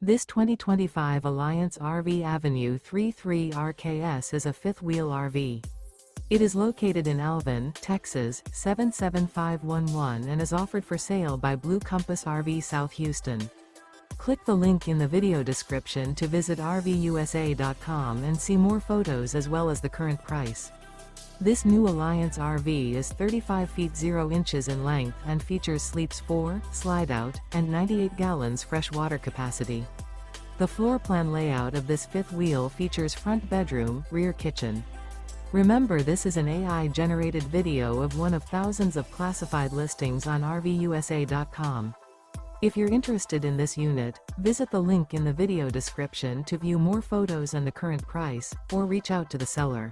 This 2025 Alliance RV Avenue 33 RKS is a fifth-wheel RV. It is located in Alvin, Texas, 77511 and is offered for sale by Blue Compass RV South Houston. Click the link in the video description to visit RVUSA.com and see more photos as well as the current price. This new Alliance RV is 35 feet 0 inches in length and features sleeps 4, Slideout, and 98 gallons fresh water capacity. The floor plan layout of this fifth wheel features front bedroom, rear kitchen. Remember, this is an AI-generated video of one of thousands of classified listings on RVUSA.com. If you're interested in this unit, visit the link in the video description to view more photos and the current price, or reach out to the seller.